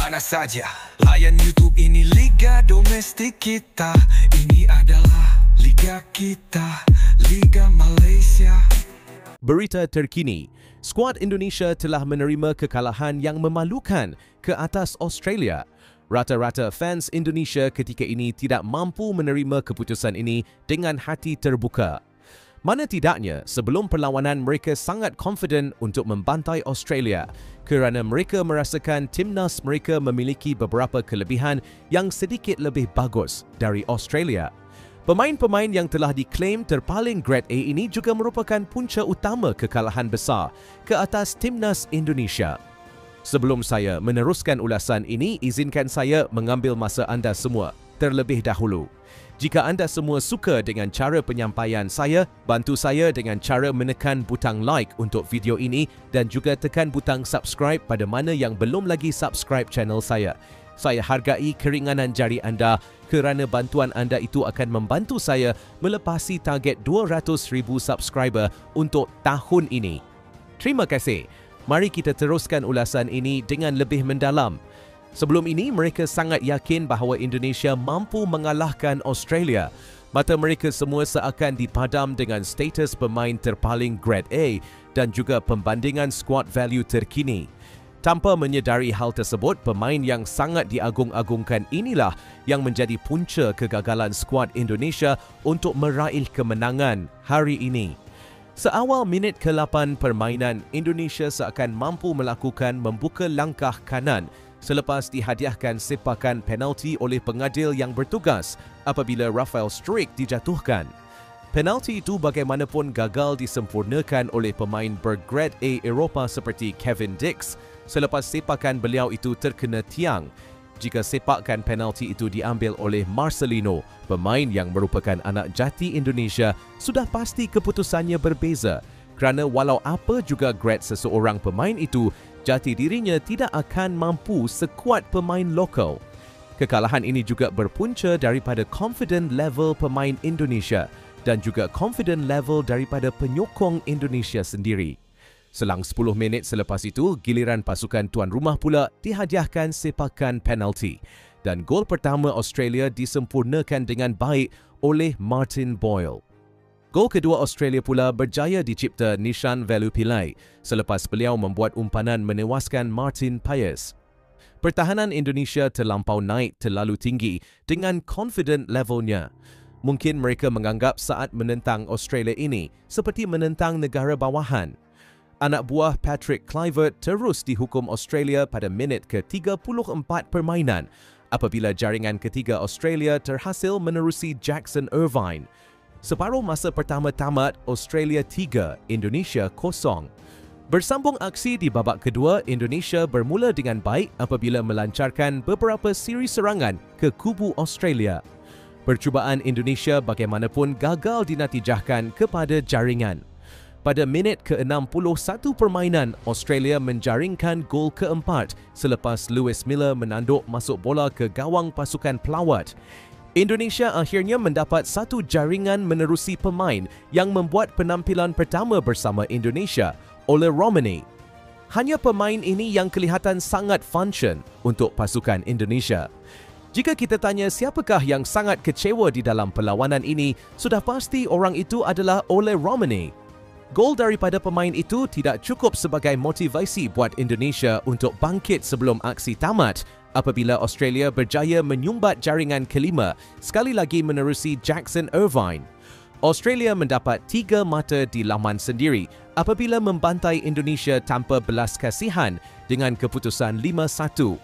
mana saja. Layan YouTube, ini Liga Domestik kita. Ini adalah Liga kita, Liga Malaysia. Berita terkini, skuad Indonesia telah menerima kekalahan yang memalukan ke atas Australia. Rata-rata fans Indonesia ketika ini tidak mampu menerima keputusan ini dengan hati terbuka. Mana tidaknya, sebelum perlawanan mereka sangat confident untuk membantai Australia kerana mereka merasakan timnas mereka memiliki beberapa kelebihan yang sedikit lebih bagus dari Australia. Pemain-pemain yang telah diklaim terpaling Grade A ini juga merupakan punca utama kekalahan besar ke atas timnas Indonesia. Sebelum saya meneruskan ulasan ini, izinkan saya mengambil masa anda semua terlebih dahulu. Jika anda semua suka dengan cara penyampaian saya, bantu saya dengan cara menekan butang like untuk video ini dan juga tekan butang subscribe pada mana yang belum lagi subscribe channel saya. Saya hargai keringanan jari anda kerana bantuan anda itu akan membantu saya melepasi target 200,000 subscriber untuk tahun ini. Terima kasih. Mari kita teruskan ulasan ini dengan lebih mendalam. Sebelum ini, mereka sangat yakin bahawa Indonesia mampu mengalahkan Australia. Mata mereka semua seakan dipadam dengan status pemain terpaling Grade A dan juga pembandingan squad value terkini. Tanpa menyedari hal tersebut, pemain yang sangat diagung-agungkan inilah yang menjadi punca kegagalan skuad Indonesia untuk meraih kemenangan hari ini. Seawal minit ke-8 permainan, Indonesia seakan mampu melakukan membuka langkah kanan selepas dihadiahkan sepakan penalti oleh pengadil yang bertugas apabila Rafael Struijk dijatuhkan. Penalti itu bagaimanapun gagal disempurnakan oleh pemain bergrade A Eropah seperti Kevin Dix selepas sepakan beliau itu terkena tiang. Jika sepakan penalti itu diambil oleh Marcelino, pemain yang merupakan anak jati Indonesia, sudah pasti keputusannya berbeza kerana walau apa juga grade seseorang pemain itu, jati dirinya tidak akan mampu sekuat pemain lokal. Kekalahan ini juga berpunca daripada confident level pemain Indonesia dan juga confident level daripada penyokong Indonesia sendiri. Selang 10 minit selepas itu, giliran pasukan tuan rumah pula dihadiahkan sepakan penalti dan gol pertama Australia disempurnakan dengan baik oleh Martin Boyle. Gol kedua Australia pula berjaya dicipta Nishan Velupillai selepas beliau membuat umpanan menewaskan Martin Paes. Pertahanan Indonesia terlampau naik terlalu tinggi dengan confident levelnya. Mungkin mereka menganggap saat menentang Australia ini seperti menentang negara bawahan. Anak buah Patrick Kluivert terus dihukum Australia pada minit ke-34 permainan apabila jaringan ketiga Australia terhasil menerusi Jackson Irvine. Separuh masa pertama tamat, Australia 3, Indonesia 0. Bersambung aksi di babak kedua, Indonesia bermula dengan baik apabila melancarkan beberapa siri serangan ke kubu Australia. Percubaan Indonesia bagaimanapun gagal dinatijahkan kepada jaringan. Pada minit ke-61 permainan, Australia menjaringkan gol keempat selepas Lewis Miller menanduk masuk bola ke gawang pasukan pelawat. Indonesia akhirnya mendapat satu jaringan menerusi pemain yang membuat penampilan pertama bersama Indonesia, Ole Romani. Hanya pemain ini yang kelihatan sangat function untuk pasukan Indonesia. Jika kita tanya siapakah yang sangat kecewa di dalam perlawanan ini, sudah pasti orang itu adalah Ole Romani. Gol daripada pemain itu tidak cukup sebagai motivasi buat Indonesia untuk bangkit sebelum aksi tamat apabila Australia berjaya menyumbat jaringan kelima sekali lagi menerusi Jackson Irvine. Australia mendapat 3 mata di laman sendiri apabila membantai Indonesia tanpa belas kasihan dengan keputusan 5-1.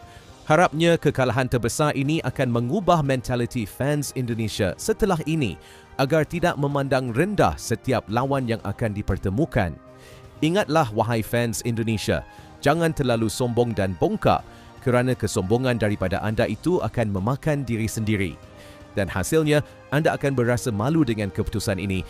Harapnya kekalahan terbesar ini akan mengubah mentaliti fans Indonesia setelah ini agar tidak memandang rendah setiap lawan yang akan dipertemukan. Ingatlah wahai fans Indonesia, jangan terlalu sombong dan bongkak kerana kesombongan daripada anda itu akan memakan diri sendiri. Dan hasilnya, anda akan berasa malu dengan keputusan ini